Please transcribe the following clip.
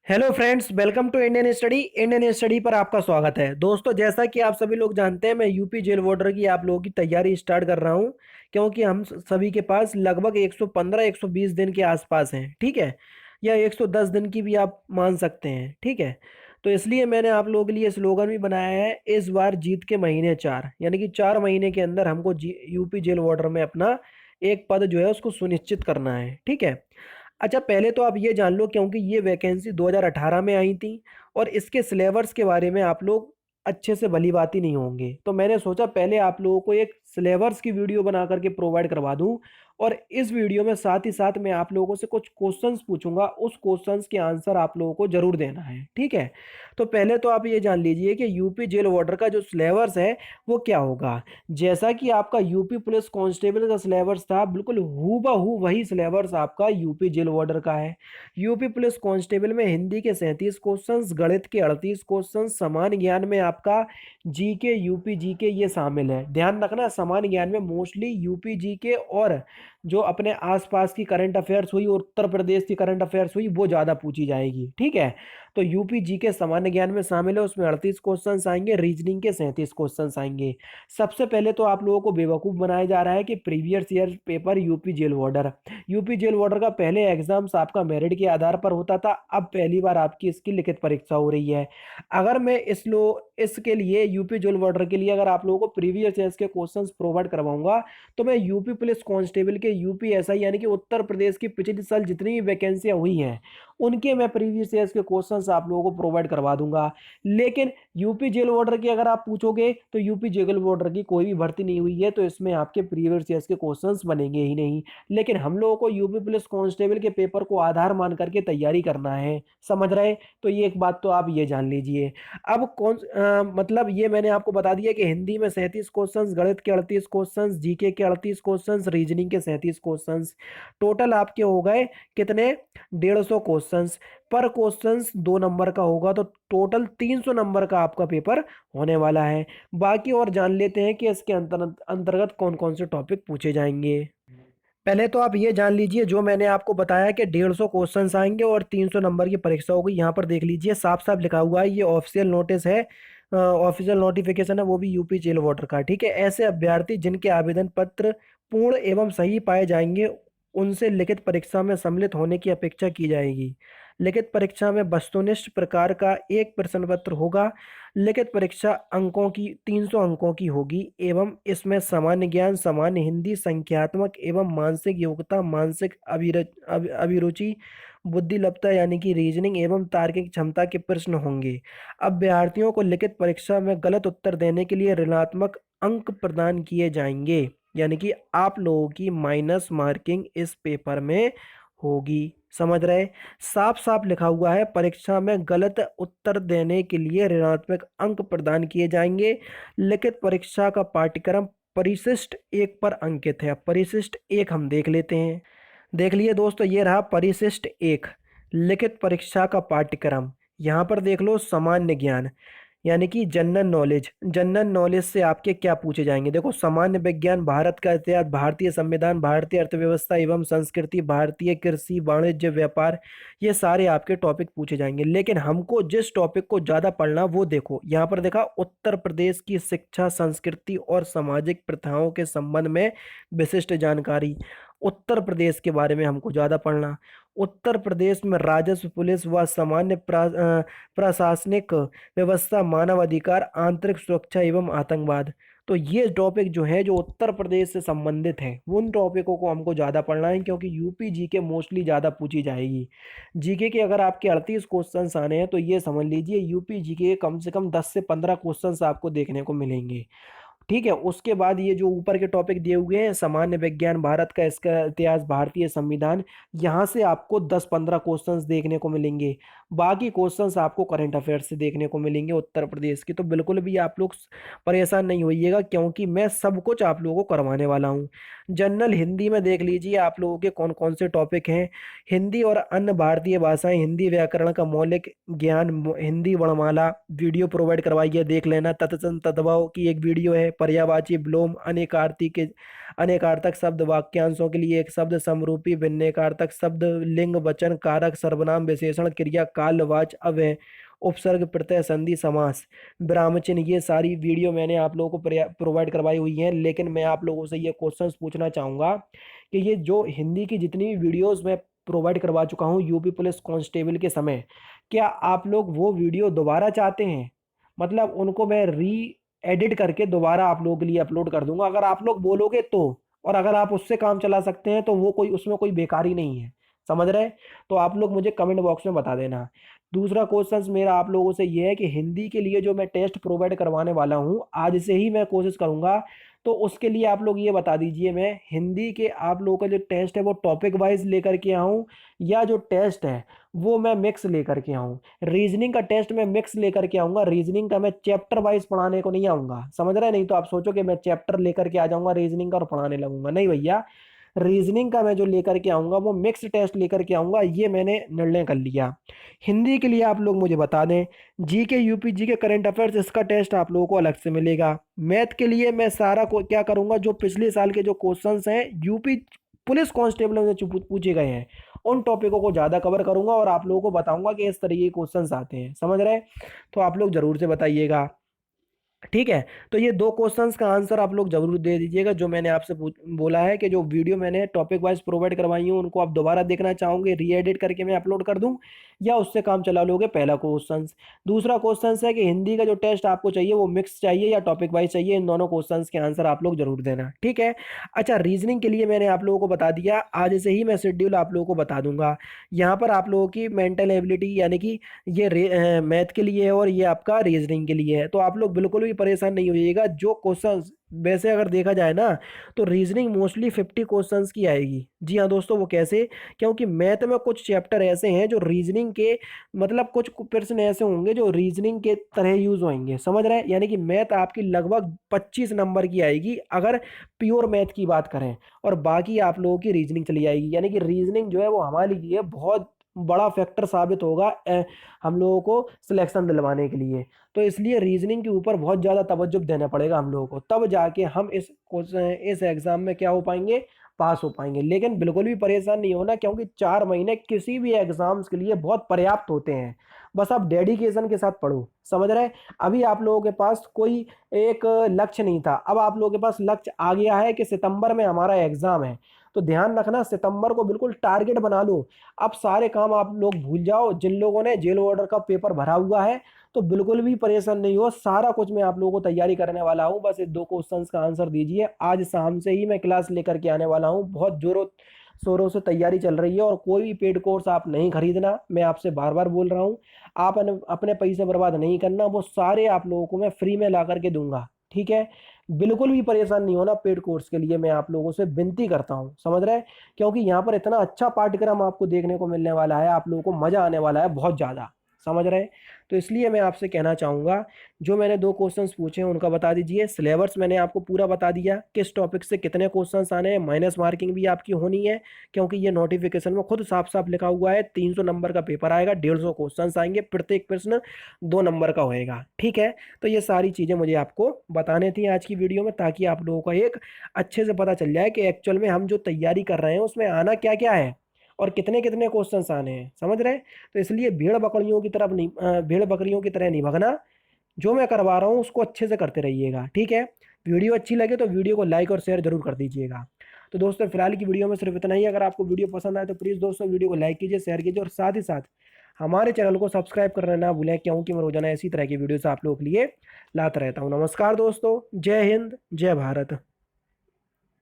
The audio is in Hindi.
Hello friends, welcome to Indian study पर आपका स्वागत है। दोस्तों, जैसा कि आप सभी लोग जानते हैं, मैं यूपी जेल वार्डर की आप लोगों की तैयारी स्टार्ट कर रहा हूं, क्योंकि हम सभी के पास लगभग 115-120 दिन के आसपास हैं। ठीक है, या 110 दिन की भी आप मान सकते हैं। ठीक है, तो इसलिए मैंने आप लोगों के लिए स्लोगन भी बनाया है, इस बार जीत के महीने चार, यानी कि 4 महीने के अंदर हमको यूपी जेल वार्डर में अपना एक पद जो है उसको सुनिश्चित करना है। ठीक है। अच्छा, पहले तो आप ये जान लो, क्योंकि ये वैकेंसी 2018 में आई थी और इसके सिलेबस के बारे में आप लोग अच्छे से भली बात ही नहीं होंगे, तो मैंने सोचा पहले आप लोगों को एक सिलेबस की वीडियो बना करके प्रोवाइड करवा दूं। और इस वीडियो में साथ ही साथ मैं आप लोगों से कुछ क्वेश्चंस पूछूंगा, उस क्वेश्चंस के आंसर आप लोगों को जरूर देना है। ठीक है, तो पहले तो आप ये जान लीजिए कि यूपी जेल वार्डर का जो सिलेबस है वो क्या होगा। जैसा कि आपका यूपी पुलिस कांस्टेबल का सिलेबस था, बिल्कुल हूबहू वही सिलेबस आपका यूपी जेल वार्डर का है। यूपी पुलिस कांस्टेबल में हिंदी के 37 क्वेश्चंस, गणित के 38 क्वेश्चंस, सामान्य ज्ञान में आपका जीके यूपी जीके ये शामिल है। ध्यान रखना, सामान्य ज्ञान में मोस्टली यूपी जीके और जो अपने आसपास की करंट अफेयर्स हुई और उत्तर प्रदेश की करंट अफेयर्स हुई वो ज़्यादा पूछी जाएगी। ठीक है, तो यूपी जीके सामान्य ज्ञान में शामिल है, उसमें 38 क्वेश्चंस आएंगे, रीजनिंग के 37 क्वेश्चंस आएंगे। सबसे पहले तो आप लोगों को बेवकूफ़ बनाया जा रहा है कि previous year paper UP jail warder का पहले एग्जाम्स आपका मेरिट के आधार पर होता था, अब पहली बार आपकी इसकी लिखित परीक्षा हो रही है। अगर मैं इसके लिए यूपी जेल वार्डर के लिए अगर आप लोगों को प्रीवियस ईयर्स के क्वेश्चंस प्रोवाइड करवाऊंगा, तो मैं यूपी पुलिस कांस्टेबल के यूपीएसआई यानी कि उत्तर प्रदेश की पिछले साल जितनी भी वैकेंसियां हुई हैं उनके मैं प्रीवियस ईयर्स के क्वेश्चंस आप लोगों को प्रोवाइड करवा दूंगा। लेकिन यूपी जेल वार्डर की अगर आप पूछोगे तो यूपी जेल वार्डर की कोई भी भर्ती नहीं हुई है, तो इसमें आपके प्रीवियस ईयर्स के क्वेश्चंस बनेंगे ही नहीं। लेकिन हम लोगों को यूपी पुलिस कांस्टेबल के पेपर को आधार मान करके तैयारी करना है, समझ रहे। तो ये एक बात तो आप ये जान लीजिए। अब मतलब ये मैंने आपको बता दिया कि हिंदी में 37 क्वेश्चंस, गणित के 38 क्वेश्चंस, जीके के 38 क्वेश्चंस, रीजनिंग के 37 क्वेश्चंस, टोटल आपके हो गए कितने, 150 क्वेश्चंस। पर क्वेश्चंस 2 नंबर का होगा, तो टोटल 300 नंबर का आपका पेपर होने वाला है। बाकी और जान लेते हैं कि इसके अंतर्गत कौन कौन से टॉपिक पूछे जाएंगे। पहले तो आप ये जान लीजिए, जो मैंने आपको बताया कि 150 क्वेश्चंस आएंगे और 300 नंबर की परीक्षा होगी। यहाँ पर देख लीजिए, साफ साफ लिखा हुआ है, ये ऑफिशियल नोटिस है, ऑफिशियल नोटिफिकेशन है, वो भी यूपी जेल वार्डर का। ठीक है, ऐसे अभ्यर्थी जिनके आवेदन पत्र पूर्ण एवं सही पाए जाएंगे उनसे लिखित परीक्षा में सम्मिलित होने की अपेक्षा की जाएगी। लिखित परीक्षा में वस्तुनिष्ठ प्रकार का एक प्रश्न पत्र होगा। लिखित परीक्षा अंकों की 300 अंकों की होगी एवं इसमें सामान्य ज्ञान, सामान्य हिंदी, संख्यात्मक एवं मानसिक योग्यता, मानसिक अभिरुचि, बुद्धिलब्धता यानी कि रीजनिंग एवं तार्किक क्षमता के प्रश्न होंगे। अभ्यर्थियों को लिखित परीक्षा में गलत उत्तर देने के लिए ऋणात्मक अंक प्रदान किए जाएंगे, यानी कि आप लोगों की माइनस मार्किंग इस पेपर में होगी। समझ रहे, साफ साफ लिखा हुआ है, परीक्षा में गलत उत्तर देने के लिए ऋणात्मक अंक प्रदान किए जाएंगे। लिखित परीक्षा का पाठ्यक्रम परिशिष्ट एक पर अंकित है। परिशिष्ट एक हम देख लेते हैं। देख लिए दोस्तों, ये रहा परिशिष्ट एक, लिखित परीक्षा का पाठ्यक्रम। यहाँ पर देख लो, सामान्य ज्ञान यानी कि जनरल नॉलेज। जनरल नॉलेज से आपके क्या पूछे जाएंगे, देखो, सामान्य विज्ञान, भारत का इतिहास, भारतीय संविधान, भारतीय अर्थव्यवस्था एवं संस्कृति, भारतीय कृषि, वाणिज्य, व्यापार, ये सारे आपके टॉपिक पूछे जाएंगे। लेकिन हमको जिस टॉपिक को ज़्यादा पढ़ना वो देखो, यहाँ पर देखा, उत्तर प्रदेश की शिक्षा, संस्कृति और सामाजिक प्रथाओं के संबंध में विशिष्ट जानकारी। उत्तर प्रदेश के बारे में हमको ज़्यादा पढ़ना। उत्तर प्रदेश में राजस्व, पुलिस व सामान्य प्रशासनिक व्यवस्था, मानव अधिकार, आंतरिक सुरक्षा एवं आतंकवाद। तो ये टॉपिक जो है, जो उत्तर प्रदेश से संबंधित है, उन टॉपिकों को हमको ज़्यादा पढ़ना है, क्योंकि यूपी जीके मोस्टली ज़्यादा पूछी जाएगी। जीके के अगर आपके 38 क्वेश्चंस आने हैं, तो ये समझ लीजिए यूपी जीके के कम से कम 10 से 15 क्वेश्चंस आपको देखने को मिलेंगे। ठीक है, उसके बाद ये जो ऊपर के टॉपिक दिए हुए हैं, सामान्य विज्ञान, भारत का इसका इतिहास, भारतीय संविधान, यहाँ से आपको 10-15 क्वेश्चंस देखने को मिलेंगे। बाकी क्वेश्चंस आपको करंट अफेयर्स से देखने को मिलेंगे उत्तर प्रदेश के। तो बिल्कुल भी आप लोग परेशान नहीं होइएगा, क्योंकि मैं सब कुछ आप लोगों को करवाने वाला हूँ। जनरल हिंदी में देख लीजिए आप लोगों के कौन कौन से टॉपिक हैं। हिंदी और अन्य भारतीय भाषाएं, हिंदी व्याकरण का मौलिक ज्ञान, हिंदी वर्णमाला, वीडियो प्रोवाइड करवाइए, देख लेना। तत्सम तद्भव की एक वीडियो है, पर्यायवाची विलोम, अनेकार्थक शब्द वाक्यांशों के लिए एक शब्द, समरूपी भिन्नेकार्थक शब्द, लिंग वचन कारक सर्वनाम विशेषण क्रिया कालवाच अव्यय उपसर्ग प्रत्यय संधि समास विराम चिन्ह, ये सारी वीडियो मैंने आप लोगों को प्रोवाइड करवाई हुई है। लेकिन मैं आप लोगों से ये क्वेश्चंस पूछना चाहूँगा कि ये जो हिंदी की जितनी भी वीडियोस मैं प्रोवाइड करवा चुका हूँ यूपी पुलिस कांस्टेबल के समय, क्या आप लोग वो वीडियो दोबारा चाहते हैं? मतलब उनको मैं री एडिट करके दोबारा आप लोगों के लिए अपलोड कर दूंगा, अगर आप लोग बोलोगे तो। और अगर आप उससे काम चला सकते हैं तो वो कोई उसमें कोई बेकारी नहीं है, समझ रहे हैं? तो आप लोग मुझे कमेंट बॉक्स में बता देना। दूसरा क्वेश्चन मेरा आप लोगों से ये है कि हिंदी के लिए जो मैं टेस्ट प्रोवाइड करवाने वाला हूँ आज से ही मैं कोशिश करूँगा, तो उसके लिए आप लोग ये बता दीजिए मैं हिंदी के आप लोगों का जो टेस्ट है वो टॉपिक वाइज लेकर के आऊँ या जो टेस्ट है वो मैं मिक्स लेकर के आऊँ। रीजनिंग का टेस्ट मैं मिक्स लेकर के आऊँगा, रीजनिंग का मैं चैप्टर वाइज पढ़ाने को नहीं आऊँगा, समझ रहे हैं? नहीं तो आप सोचो कि मैं चैप्टर लेकर के आ जाऊँगा रीजनिंग का और पढ़ाने लगूंगा, नहीं भैया। रीजनिंग का मैं जो लेकर के आऊँगा वो मिक्स टेस्ट लेकर के आऊँगा, ये मैंने निर्णय कर लिया। हिंदी के लिए आप लोग मुझे बता दें, GK UP GK current affairs इसका टेस्ट आप लोगों को अलग से मिलेगा। मैथ के लिए मैं सारा को क्या करूँगा, जो पिछले साल के जो क्वेश्चंस हैं यूपी पुलिस कांस्टेबल में जो पूछे गए हैं उन टॉपिकों को ज़्यादा कवर करूँगा और आप लोगों को बताऊँगा कि इस तरीके के क्वेश्चंस आते हैं, समझ रहे हैं? तो आप लोग ज़रूर से बताइएगा, ठीक है? तो ये दो क्वेश्चंस का आंसर आप लोग जरूर दे दीजिएगा जो मैंने आपसे बोला है कि जो वीडियो मैंने टॉपिक वाइज प्रोवाइड करवाई हूँ उनको आप दोबारा देखना चाहोगे, री एडिट करके मैं अपलोड कर दूं या उससे काम चला लोगे, पहला क्वेश्चन। दूसरा क्वेश्चन है कि हिंदी का जो टेस्ट आपको चाहिए वो मिक्स चाहिए या टॉपिक वाइज चाहिए, इन दोनों क्वेश्चन के आंसर आप लोग जरूर देना, ठीक है? अच्छा, रीजनिंग के लिए मैंने आप लोगों को बता दिया, आज से ही मैं शेड्यूल आप लोगों को बता दूंगा। यहाँ पर आप लोगों की मेंटल एबिलिटी यानी कि ये मैथ के लिए है और ये आपका रीजनिंग के लिए है, तो आप लोग बिल्कुल भी परेशान नहीं होइएगा। जो क्वेश्चंस वैसे अगर देखा जाए ना तो रीजनिंग मोस्टली 50 क्वेश्चंस की आएगी। जी हाँ दोस्तों, वो कैसे? क्योंकि मैथ में कुछ चैप्टर ऐसे हैं जो रीजनिंग के मतलब कुछ प्रश्न ऐसे होंगे जो रीजनिंग के तरह यूज होंगे, समझ रहे हैं? यानी कि मैथ आपकी लगभग 25 नंबर की आएगी अगर प्योर मैथ की बात करें, और बाकी आप लोगों की रीजनिंग चली जाएगी। यानी कि रीजनिंग जो है वो हमारे लिए बहुत बड़ा फैक्टर साबित होगा हम लोगों को सिलेक्शन दिलवाने के लिए। तो इसलिए रीजनिंग के ऊपर बहुत ज़्यादा तवज्जो देना पड़ेगा हम लोगों को, तब जाके हम इस एग्ज़ाम में क्या हो पाएंगे, पास हो पाएंगे। लेकिन बिल्कुल भी परेशान नहीं होना, क्योंकि 4 महीने किसी भी एग्ज़ाम्स के लिए बहुत पर्याप्त होते हैं। बस आप डेडिकेशन के साथ पढ़ो, समझ रहे हैं? अभी आप लोगों के पास कोई एक लक्ष्य नहीं था, अब आप लोगों के पास लक्ष्य आ गया है कि सितंबर में हमारा एग्ज़ाम है। तो ध्यान रखना, सितंबर को बिल्कुल टारगेट बना लो। अब सारे काम आप लोग भूल जाओ, जिन लोगों ने जेल वार्डर का पेपर भरा हुआ है तो बिल्कुल भी परेशान नहीं हो, सारा कुछ मैं आप लोगों को तैयारी करने वाला हूँ। बस ये दो क्वेश्चंस का आंसर दीजिए, आज शाम से ही मैं क्लास लेकर के आने वाला हूँ। बहुत जोरों शोरों से तैयारी चल रही है और कोई भी पेड कोर्स आप नहीं खरीदना, मैं आपसे बार बार बोल रहा हूँ। आप अपने पैसे बर्बाद नहीं करना, वो सारे आप लोगों को मैं फ्री में ला करके दूंगा, ठीक है? बिल्कुल भी परेशान नहीं होना, पेड कोर्स के लिए मैं आप लोगों से विनती करता हूँ, समझ रहे हैं? क्योंकि यहाँ पर इतना अच्छा पाठ्यक्रम आपको देखने को मिलने वाला है, आप लोगों को मजा आने वाला है बहुत ज़्यादा, समझ रहे हैं? तो इसलिए मैं आपसे कहना चाहूँगा, जो मैंने दो क्वेश्चंस पूछे हैं उनका बता दीजिए। सिलेबस मैंने आपको पूरा बता दिया, किस टॉपिक से कितने क्वेश्चंस आने हैं, माइनस मार्किंग भी आपकी होनी है, क्योंकि ये नोटिफिकेशन में खुद साफ साफ लिखा हुआ है 300 नंबर का पेपर आएगा, 150 क्वेश्चंस आएंगे, प्रत्येक प्रश्न 2 नंबर का होएगा, ठीक है? तो ये सारी चीज़ें मुझे आपको बताने थी आज की वीडियो में, ताकि आप लोगों को एक अच्छे से पता चल जाए कि एक्चुअल में हम जो तैयारी कर रहे हैं उसमें आना क्या क्या है और कितने कितने क्वेश्चंस आने हैं, समझ रहे हैं? तो इसलिए भेड़ बकरियों की तरह नहीं भगना, जो मैं करवा रहा हूँ उसको अच्छे से करते रहिएगा, ठीक है? वीडियो अच्छी लगे तो वीडियो को लाइक और शेयर जरूर कर दीजिएगा। तो दोस्तों फिलहाल की वीडियो में सिर्फ इतना ही। अगर आपको वीडियो पसंद आए तो प्लीज़ दोस्तों वीडियो को लाइक कीजिए, शेयर कीजिए और साथ ही साथ हमारे चैनल को सब्सक्राइब करना ना भूलें, क्योंकि मैं रोजाना इसी तरह की वीडियोस आप लोगों के लिए लाता रहता हूँ। नमस्कार दोस्तों, जय हिंद, जय भारत।